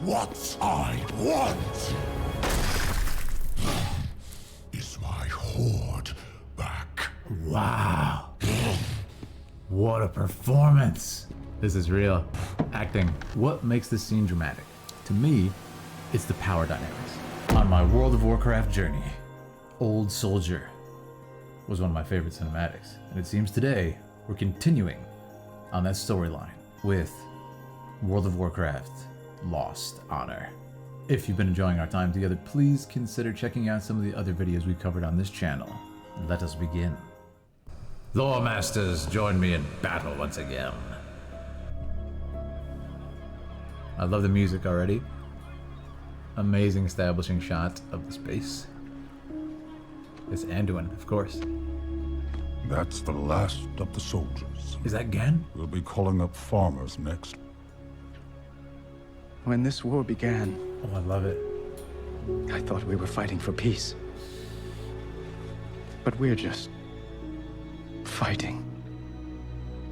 What I want is my horde back. Wow. What a performance. This is real. Acting. What makes this scene dramatic? To me, it's the power dynamics. On my World of Warcraft journey, Old Soldier was one of my favorite cinematics. And it seems today we're continuing on that storyline with World of Warcraft Lost Honor. If you've been enjoying our time together, please consider checking out some of the other videos we've covered on this channel. Let us begin. Lore Masters, join me in battle once again. I love the music already. Amazing establishing shot of the space. It's Anduin, of course. That's the last of the soldiers. Is that Gan? We'll be calling up farmers next. When this war began, Oh, I love it. I thought we were fighting for peace. But we're just fighting.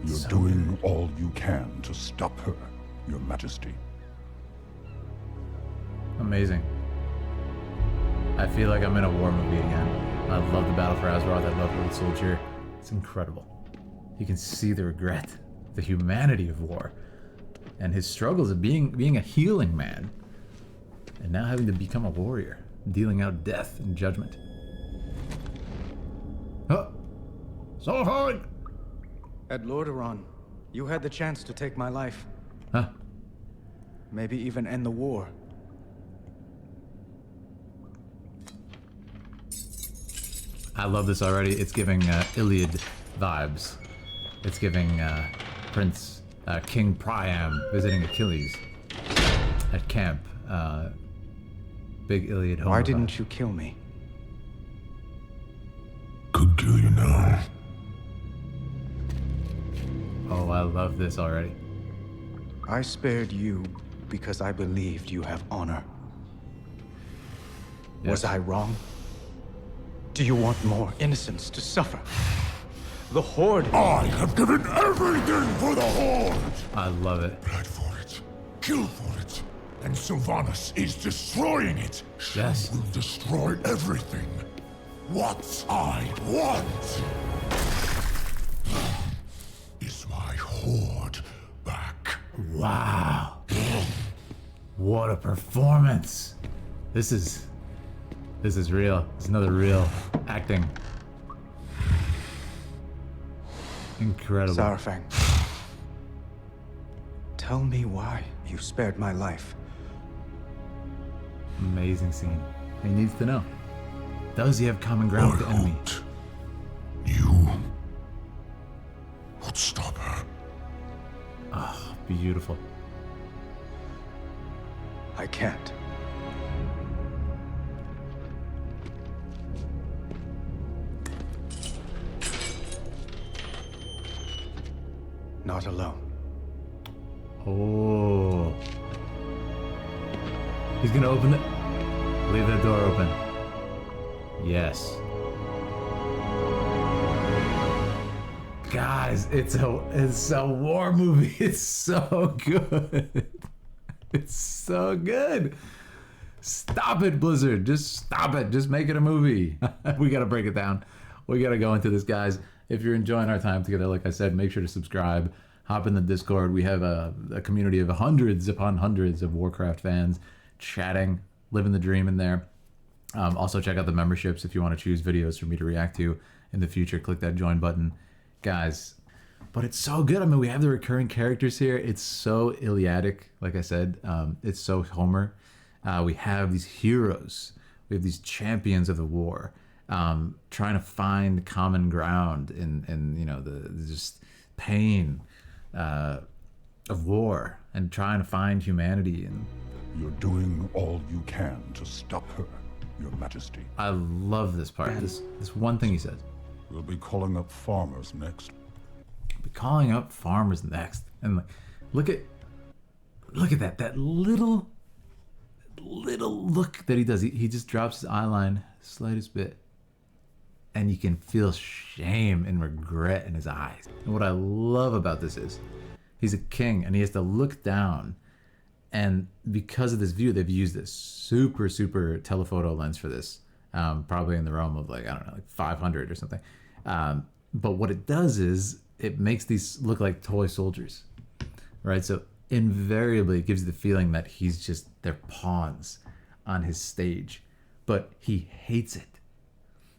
You're So doing all you can to stop her, Your Majesty. Amazing. I feel like I'm in a war movie again. I love the battle for Azeroth. I love Old Soldier. It's incredible. You can see the regret, the humanity of war, and his struggles of being a healing man, and now having to become a warrior, dealing out death and judgment. Oh, so hard. At Lordaeron, you had the chance to take my life. Huh? Maybe even end the war. I love this already. It's giving Iliad vibes. It's giving King Priam visiting Achilles at camp. Big Iliad home. Why didn't you kill me? Could kill you now. Oh, I love this already. I spared you because I believed you have honor. Yes. Was I wrong? Do you want more innocents to suffer? The Horde... I have given everything for the Horde! I love it. Bled for it, kill for it, and Sylvanas is destroying it. Yes. She will destroy everything. What I want is my Horde back. Wow. What a performance. This is real. It's another real acting. Incredible. Zarfang. Tell me why you spared my life. Amazing scene. He needs to know. Does he have common ground with the enemy? You would stop her. Oh, beautiful. I can't. Not alone. Oh. He's gonna open it. Leave that door open. Yes. Guys, it's a war movie. It's so good. It's so good. Stop it, Blizzard. Just stop it. Just make it a movie. We gotta break it down. We gotta go into this, guys. If you're enjoying our time together, like I said, make sure to subscribe. Hop in the Discord. We have a community of hundreds upon hundreds of Warcraft fans chatting, living the dream in there. Also, check out the memberships if you want to choose videos for me to react to in the future. Click that join button. Guys, but it's so good. I mean, we have the recurring characters here. It's so Iliadic, like I said. It's so Homer. We have these heroes. We have these champions of the war. Trying to find common ground in you know the just pain of war, and trying to find humanity. And You're doing all you can to stop her, Your Majesty. I love this part. This one thing he says. We'll be calling up farmers next. Be calling up farmers next, and like, look at that little look that he does. He just drops his eyeline slightest bit, and you can feel shame and regret in his eyes. And what I love about this is he's a king, and he has to look down And because of this view, they've used this super, super telephoto lens for this, probably in the realm of like, I don't know, like 500 or something. But what it does is it makes these look like toy soldiers, right? So invariably it gives you the feeling that he's just, they're pawns on his stage, but he hates it.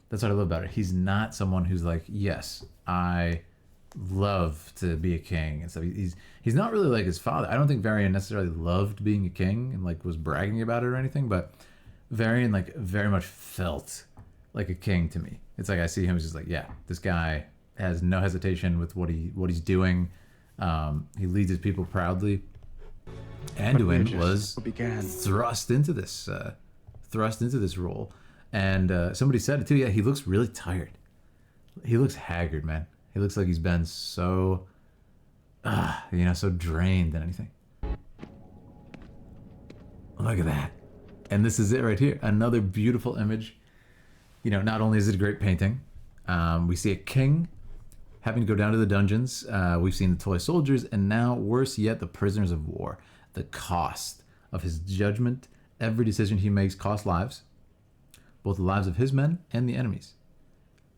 That's what I love about it. He's not someone who's like, yes, I love to be a king and stuff. He's not really like his father. I don't think Varian necessarily loved being a king and like was bragging about it or anything, but Varian like very much felt like a king to me. It's like I see him as just like, yeah, this guy has no hesitation with what he's doing. He leads his people proudly. Anduin was thrust into this role, and somebody said it too. Yeah, he looks really tired. He looks haggard, man. He looks like he's been so, so drained and anything. Look at that. And this is it right here. Another beautiful image. Not only is it a great painting, we see a king having to go down to the dungeons. We've seen the toy soldiers, and now, worse yet, the prisoners of war. The cost of his judgment, every decision he makes costs lives, both the lives of his men and the enemies.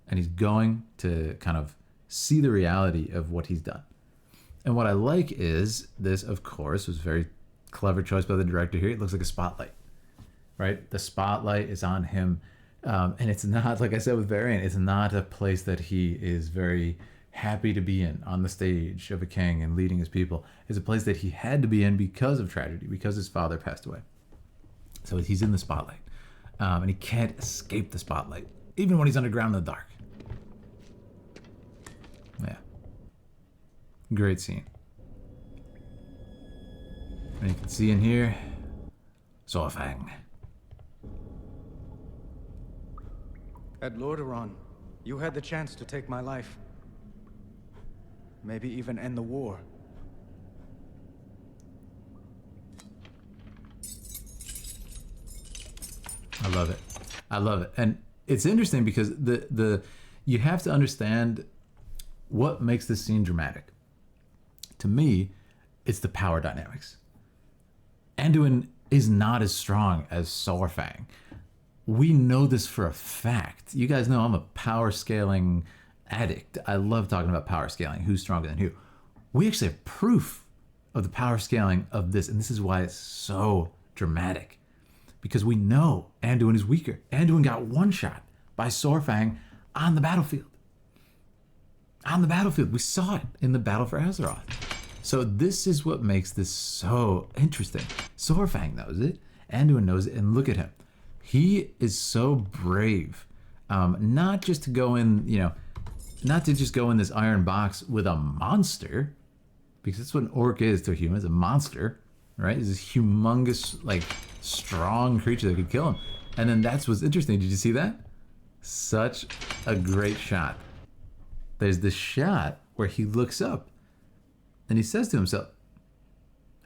And he's going to kind of see the reality of what he's done. And what I like is this, of course, was a very clever choice by the director here. It looks like a spotlight, right? The spotlight is on him. And it's not, like I said with Varian, it's not a place that he is very happy to be in on the stage of a king and leading his people. It's a place that he had to be in because of tragedy, because his father passed away. So he's in the spotlight. And he can't escape the spotlight, even when he's underground in the dark. Yeah. Great scene. And you can see in here, Zorfang. At Lordaeron, you had the chance to take my life. Maybe even end the war. I love it. I love it. And it's interesting because you have to understand what makes this scene dramatic. To me, it's the power dynamics. Anduin is not as strong as Zorfang. We know this for a fact. You guys know I'm a power scaling addict. I love talking about power scaling. Who's stronger than who? We actually have proof of the power scaling of this, and this is why it's so dramatic. Because we know Anduin is weaker. Anduin got one shot by Zorfang on the battlefield. On the battlefield. We saw it in the battle for Azeroth. So this is what makes this so interesting. Zorfang knows it. Anduin knows it, and look at him. He is so brave, not just to go in, not to just go in this iron box with a monster, because that's what an orc is to a human, it's a monster, right? It's this humongous, like, strong creature that could kill him. And then that's what's interesting. Did you see that? Such a great shot. There's this shot where he looks up and he says to himself,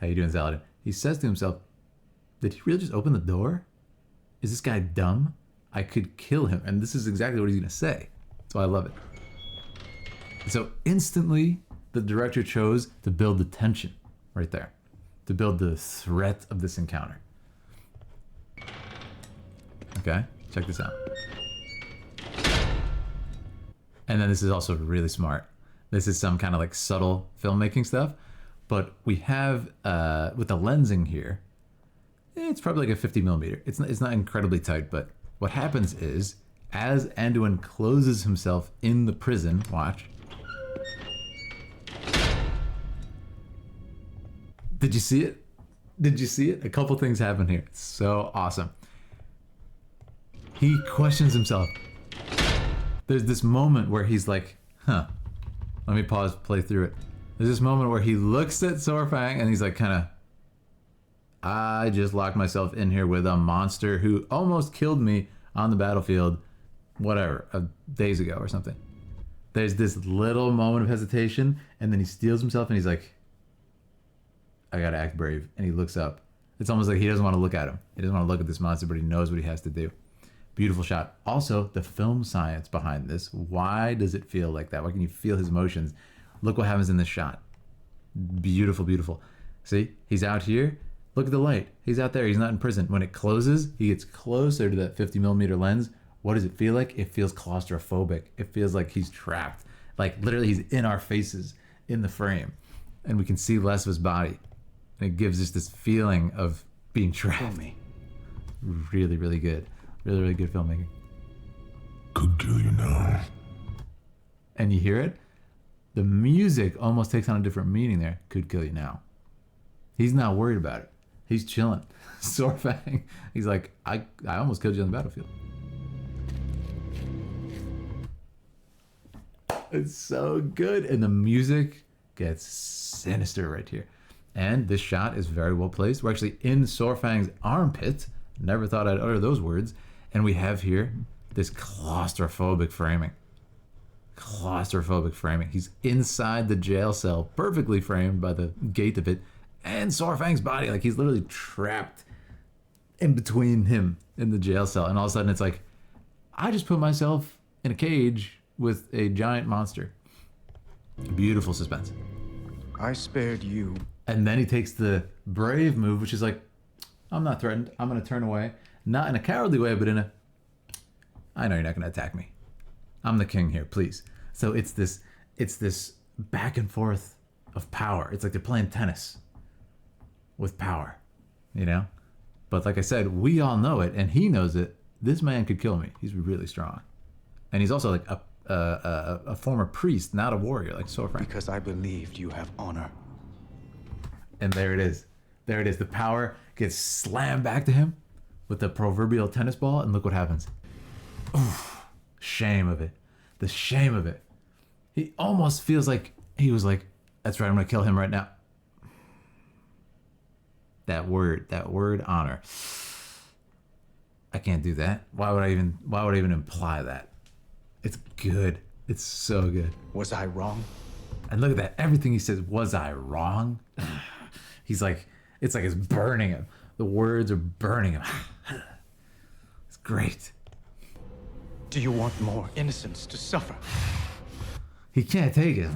how you doing, Zaladin? He says to himself, did he really just open the door? Is this guy dumb? I could kill him. And this is exactly what he's going to say. So I love it. So instantly, the director chose to build the tension right there, to build the threat of this encounter. Okay, check this out. And then this is also really smart. This is some kind of like subtle filmmaking stuff, but we have, with the lensing here, it's probably like a 50 millimeter. It's not incredibly tight, but what happens is, as Anduin closes himself in the prison, watch. Did you see it? Did you see it? A couple things happen here. It's so awesome. He questions himself. There's this moment where he's like, let me pause, play through it. There's this moment where he looks at Zorfang and he's like, I just locked myself in here with a monster who almost killed me on the battlefield, days ago or something. There's this little moment of hesitation, and then he steels himself and he's like, I gotta act brave. And he looks up. It's almost like he doesn't want to look at him. He doesn't want to look at this monster, but he knows what he has to do. Beautiful shot. Also, the film science behind this. Why does it feel like that? Why can you feel his emotions? Look what happens in this shot. Beautiful, beautiful. See, he's out here. Look at the light. He's out there. He's not in prison. When it closes, he gets closer to that 50mm lens. What does it feel like? It feels claustrophobic. It feels like he's trapped. Like literally he's in our faces in the frame. And we can see less of his body. And it gives us this feeling of being trapped. Really, really good. Really, really good filmmaking. Could kill you now. And you hear it? The music almost takes on a different meaning there. Could kill you now. He's not worried about it. He's chilling. Sorfang, he's like, I almost killed you on the battlefield. It's so good. And the music gets sinister right here. And this shot is very well placed. We're actually in Sorfang's armpit. Never thought I'd utter those words. And we have here this claustrophobic framing. Claustrophobic framing. He's inside the jail cell, perfectly framed by the gate of it. And Sorfang's body, like he's literally trapped in between him in the jail cell. And all of a sudden it's like, I just put myself in a cage with a giant monster. Beautiful suspense. I spared you. And then he takes the brave move, which is like, I'm not threatened. I'm going to turn away. Not in a cowardly way, but in a, I know you're not going to attack me. I'm the king here, please. So it's this back and forth of power. It's like they're playing tennis with power, you know? But like I said, we all know it, and he knows it. This man could kill me. He's really strong. And he's also like a former priest, not a warrior, like Sorfang. Because I believed you have honor. And there it is. There it is. The power gets slammed back to him with the proverbial tennis ball, and look what happens. Oof. Shame of it. The shame of it. He almost feels like he was like, that's right, I'm going to kill him right now. That word honor. I can't do that. Why would I even imply that? It's good. It's so good. Was I wrong? And look at that. Everything he says, was I wrong? He's like, it's like it's burning him. The words are burning him. It's great. Do you want more innocents to suffer? He can't take it.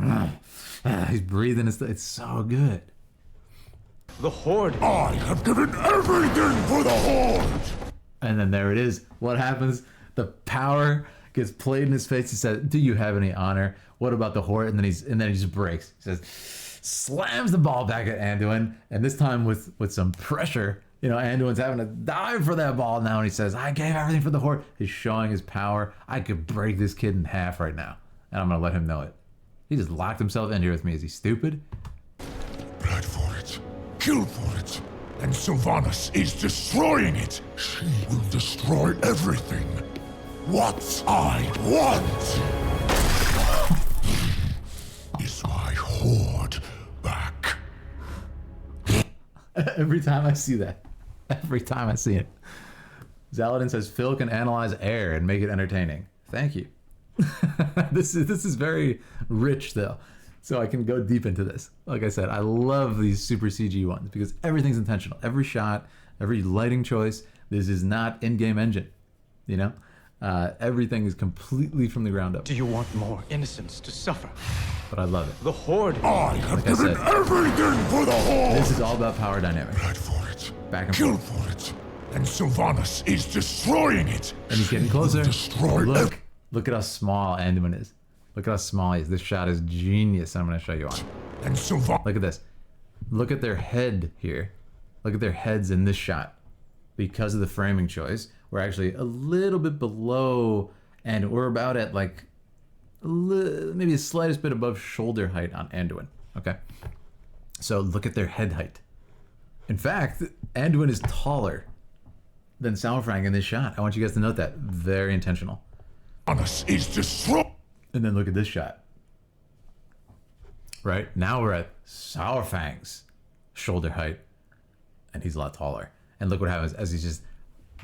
He's breathing. It's so good. The Horde. I have given everything for the Horde! And then there it is. What happens? The power gets played in his face. He says, do you have any honor? What about the Horde? And then he just breaks. He says, slams the ball back at Anduin. And this time with some pressure, you know, Anduin's having to dive for that ball now. And he says, I gave everything for the Horde. He's showing his power. I could break this kid in half right now. And I'm going to let him know it. He just locked himself in here with me. Is he stupid? Blood for it. Kill for it. And Sylvanas is destroying it. She will destroy everything. What I want is my Horde back. Every time I see that. Every time I see it. Zaladin says Phil can analyze air and make it entertaining. Thank you. This is very rich though. So I can go deep into this. Like I said, I love these super CG ones because everything's intentional. Every shot, every lighting choice. This is not in-game engine, you know? Everything is completely from the ground up. Do you want more innocents to suffer? But I love it. The Horde. I have Like I given said, everything for the Horde. This is all about power dynamics. Blood for it. Back and Kill forth. for it. And Sylvanas is destroying it. And he's getting She will closer. Destroy Look at how small Anduin is. Look at how small he is. This shot is genius. I'm going to show you on. And Sylvanas. Look at this. Look at their head here. Look at their heads in this shot. Because of the framing choice, we're actually a little bit below, and we're about at like maybe the slightest bit above shoulder height on Anduin. Okay. So look at their head height. In fact, Anduin is taller than Sauerfang in this shot. I want you guys to note that. Very intentional. Sylvanas is destroyed. And then look at this shot. Right? Now we're at Sauerfang's shoulder height. And he's a lot taller. And look what happens as he's just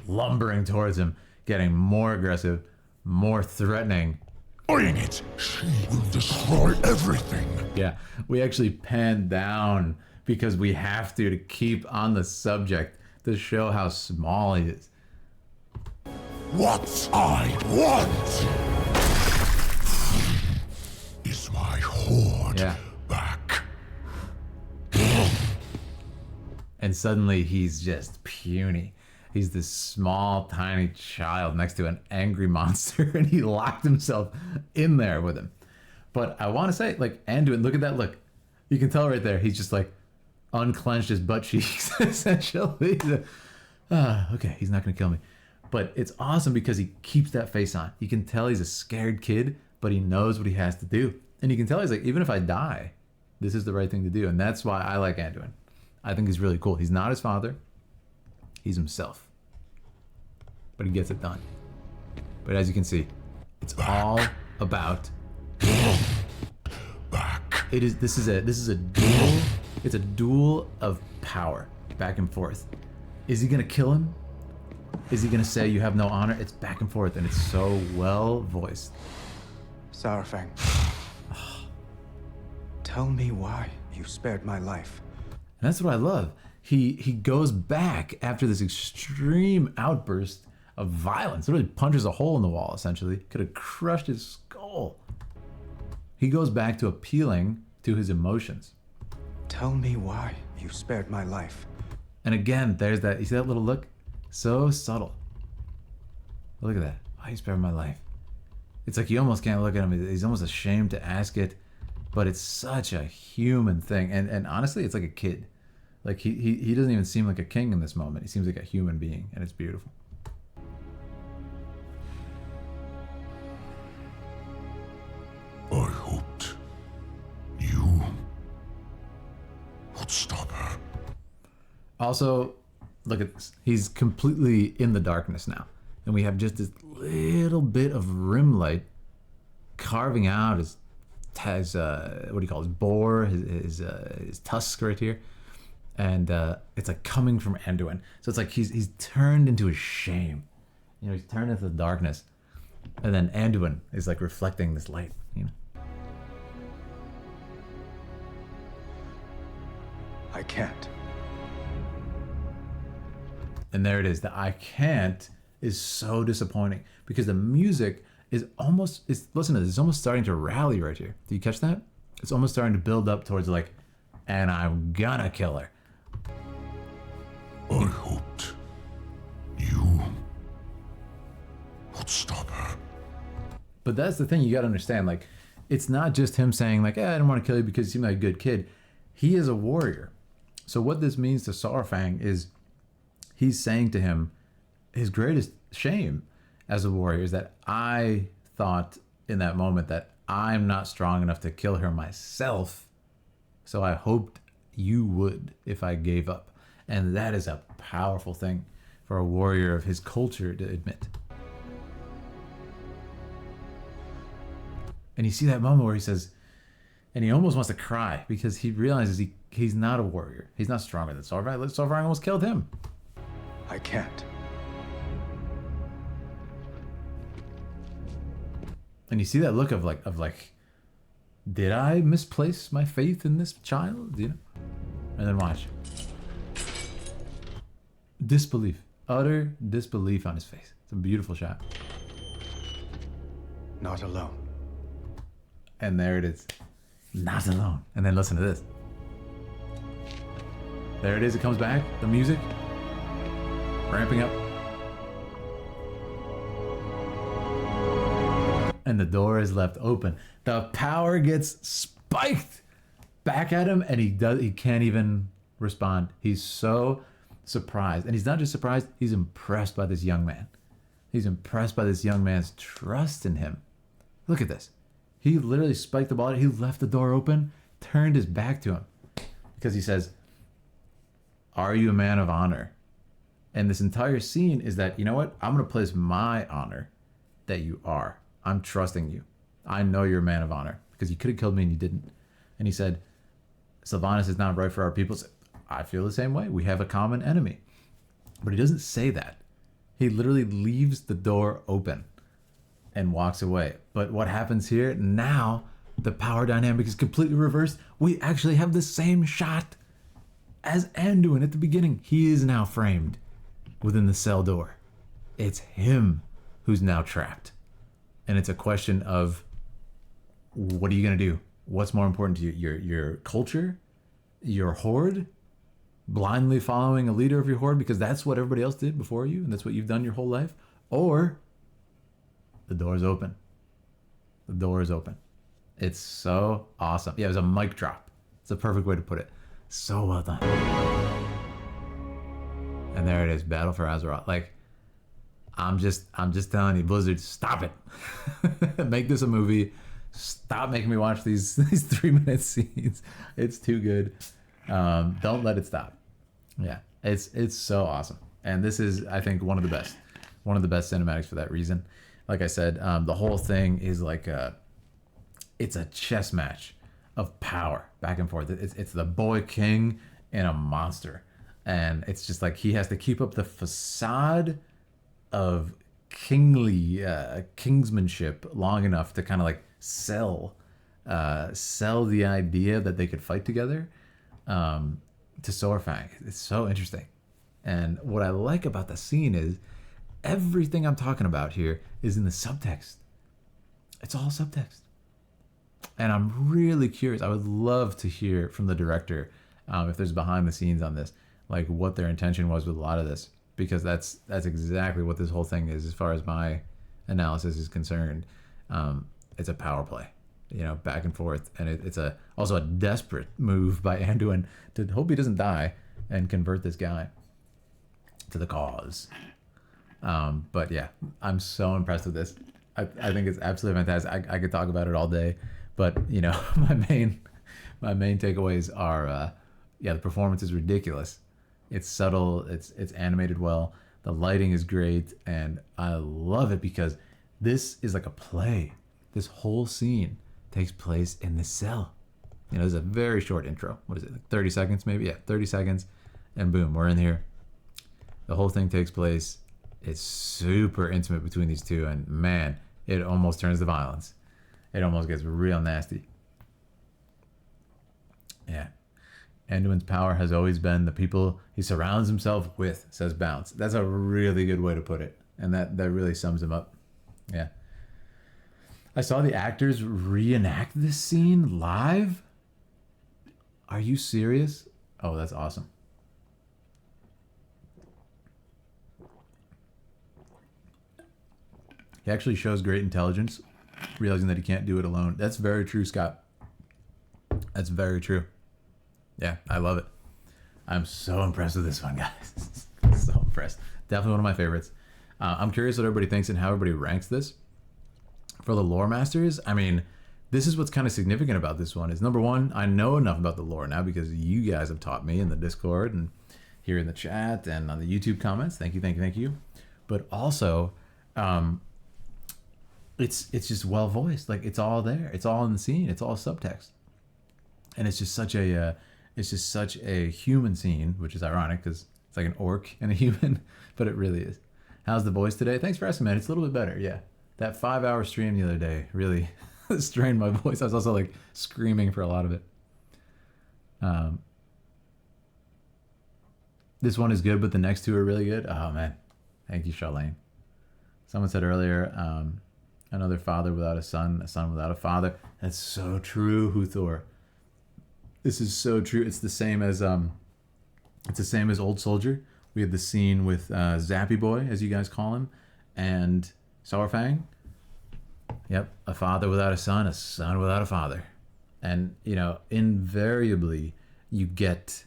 lumbering towards him, getting more aggressive, more threatening. Destroying it. She will destroy everything. Yeah, we actually pan down because we have to keep on the subject to show how small he is. What I want is my Horde Yeah. back. And suddenly he's just puny. He's this small, tiny child next to an angry monster, and he locked himself in there with him. But I want to say, like, Anduin, look at that look. You can tell right there, he's just like unclenched his butt cheeks, essentially. Okay, he's not going to kill me. But it's awesome because he keeps that face on. You can tell he's a scared kid, but he knows what he has to do. And you can tell he's like, even if I die, this is the right thing to do. And that's why I like Anduin. I think he's really cool. He's not his father. He's himself. But he gets it done. But as you can see, it's all about Back. this is a duel. It's a duel of power, back and forth. Is he gonna kill him? Is he gonna say you have no honor? It's back and forth, and it's so well voiced. Saurfang, tell me why you spared my life. And that's what I love. He goes back after this extreme outburst of violence. Literally punches a hole in the wall, essentially. Could have crushed his skull. He goes back to appealing to his emotions. Tell me why you spared my life. And again, there's that, you see that little look? So subtle. Look at that. Why you spared my life? It's like you almost can't look at him. He's almost ashamed to ask it, but it's such a human thing. And honestly, it's like a kid. Like he doesn't even seem like a king in this moment. He seems like a human being, and it's beautiful. I hoped you would stop her. Also, look at this. He's completely in the darkness now. And we have just this little bit of rim light carving out his what do you call it? His bore, his tusk right here. And it's like coming from Anduin. So it's like he's turned into his shame. You know, he's turned into the darkness. And then Anduin is like reflecting this light, you know. I can't. And there it is. The I can't is so disappointing because the music is almost, listen to this, it's almost starting to rally right here. Do you catch that? It's almost starting to build up towards like, and I'm gonna kill her. I hoped you would stop her. But that's the thing you gotta understand. Like, it's not just him saying like, I don't want to kill you because you seem like a good kid. He is a warrior. So what this means to Saurfang is he's saying to him, his greatest shame as a warrior is that I thought in that moment that I'm not strong enough to kill her myself. So I hoped you would if I gave up. And that is a powerful thing for a warrior of his culture to admit. And you see that moment where he says, and he almost wants to cry because he realizes he's not a warrior. He's not stronger than Saurfang. Saurfang almost killed him. I can't. And you see that look of like, did I misplace my faith in this child? You know? And then watch. Disbelief. Utter disbelief on his face. It's a beautiful shot. Not alone. And there it is. Not alone. And then listen to this. There it is. It comes back. The music. Ramping up. And the door is left open. The power gets spiked back at him, and he can't even respond. He's so surprised. And he's not just surprised, he's impressed by this young man. He's impressed by this young man's trust in him. Look at this. He literally spiked the ball. He left the door open, turned his back to him. Because he says, are you a man of honor? And this entire scene is that, you know what? I'm going to place my honor that you are. I'm trusting you. I know you're a man of honor because you could have killed me and you didn't. And he said, Sylvanas is not right for our people. I feel the same way. We have a common enemy. But he doesn't say that. He literally leaves the door open and walks away. But what happens here? Now the power dynamic is completely reversed. We actually have the same shot as Anduin at the beginning. He is now framed within the cell door. It's him who's now trapped. And it's a question of, what are you going to do? What's more important to you? Your culture? Your horde? blindly following a leader of your horde because that's what everybody else did before you and that's what you've done your whole life, or the door is open. The door is open. It's so awesome. Yeah, it was a mic drop. It's a perfect way to put it. So well done. And there it is, Battle for Azeroth. Like, I'm just telling you, Blizzard, stop it. Make this a movie. Stop making me watch these 3-minute scenes. It's too good. Don't let it stop. Yeah, it's so awesome. And this is, I think, one of the best cinematics for that reason. Like I said, the whole thing is like it's a chess match of power back and forth. It's the boy king and a monster. And it's just like he has to keep up the facade of kingly kingsmanship long enough to kind of like sell the idea that they could fight together to Saurfang. It's so interesting. And what I like about the scene is everything I'm talking about here is in the subtext. It's all subtext. And I'm really curious. I would love to hear from the director if there's behind the scenes on this, like what their intention was with a lot of this, because that's exactly what this whole thing is as far as my analysis is concerned. It's a power play, back and forth, and it's also a desperate move by Anduin to hope he doesn't die and convert this guy to the cause. But yeah, I'm so impressed with this. I think it's absolutely fantastic. I could talk about it all day, but my main takeaways are the performance is ridiculous. It's subtle. It's animated well. The lighting is great, and I love it because this is like a play. This whole scene takes place in this cell. There's a very short intro. What is it, like 30 seconds maybe? Yeah, 30 seconds, and boom, we're in here. The whole thing takes place. It's super intimate between these two, and man, it almost turns to violence. It almost gets real nasty. Yeah. Anduin's power has always been the people he surrounds himself with, says Bounce. That's a really good way to put it, and that really sums him up. Yeah. I saw the actors reenact this scene live. Are you serious? Oh, that's awesome. He actually shows great intelligence, realizing that he can't do it alone. That's very true, Scott. That's very true. Yeah, I love it. I'm so impressed with this one, guys. So impressed. Definitely one of my favorites. I'm curious what everybody thinks and how everybody ranks this. For the lore masters, I mean, this is what's kind of significant about this one is, number one, I know enough about the lore now because you guys have taught me in the Discord and here in the chat and on the YouTube comments. Thank you. But also, it's just well voiced. Like, it's all there. It's all in the scene. It's all subtext. And it's just such a human scene, which is ironic because it's like an orc and a human, but it really is. How's the voice today? Thanks for asking, man. It's a little bit better. Yeah. That 5-hour stream the other day really strained my voice. I was also like screaming for a lot of it. This one is good, but the next two are really good. Oh man. Thank you, Charlene. Someone said earlier, another father without a son without a father. That's so true, Huthor. This is so true. It's the same as Old Soldier. We had the scene with Zappy Boy, as you guys call him, and Saurfang. Yep, a father without a son without a father. And, invariably you get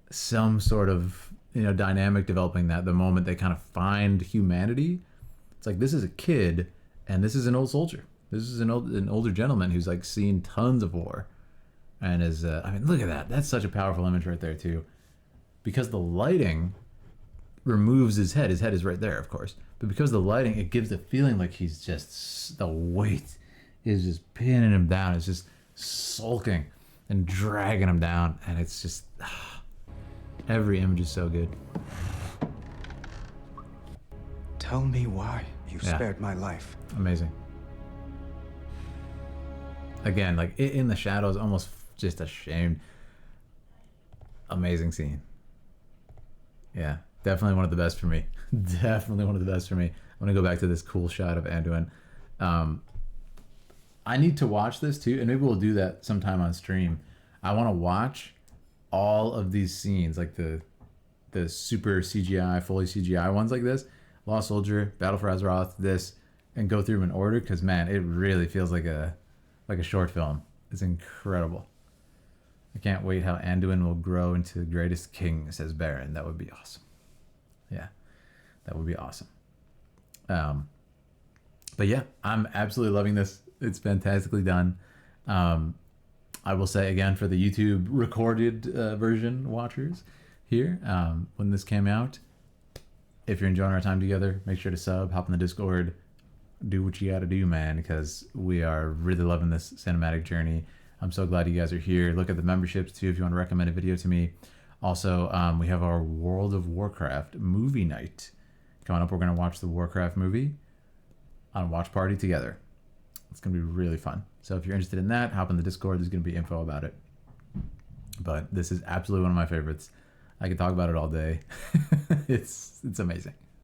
some sort of, dynamic developing that the moment they kind of find humanity. It's like, this is a kid and this is an old soldier. This is an older gentleman who's like seen tons of war. And is, look at that. That's such a powerful image right there too. Because the lighting removes his head. His head is right there, of course. But because of the lighting, it gives the feeling like he's just, the weight is just pinning him down. It's just sulking and dragging him down. And it's just, every image is so good. Tell me why you spared my life. Amazing. Again, like in the shadows, almost just ashamed. Amazing scene. Yeah, definitely one of the best for me. Definitely one of the best for me. I'm gonna go back to this cool shot of Anduin. I need to watch this too, and maybe we'll do that sometime on stream. I want to watch all of these scenes, like the super CGI, fully CGI ones like this, Lost Soldier, Battle for Azeroth, this, and go through them in order, because man, it really feels like a short film. It's incredible. I can't wait how Anduin will grow into the greatest king, says Baron. That would be awesome. Yeah, that would be awesome. But yeah, I'm absolutely loving this. It's fantastically done. I will say again, for the YouTube recorded version watchers here, when this came out, if you're enjoying our time together, make sure to sub, hop in the Discord, do what you gotta do, man, because we are really loving this cinematic journey. I'm so glad you guys are here. Look at the memberships too if you want to recommend a video to me. Also, we have our World of Warcraft movie night coming up. We're going to watch the Warcraft movie on a watch party together. It's going to be really fun. So if you're interested in that, hop in the Discord. There's going to be info about it. But this is absolutely one of my favorites. I could talk about it all day. It's amazing.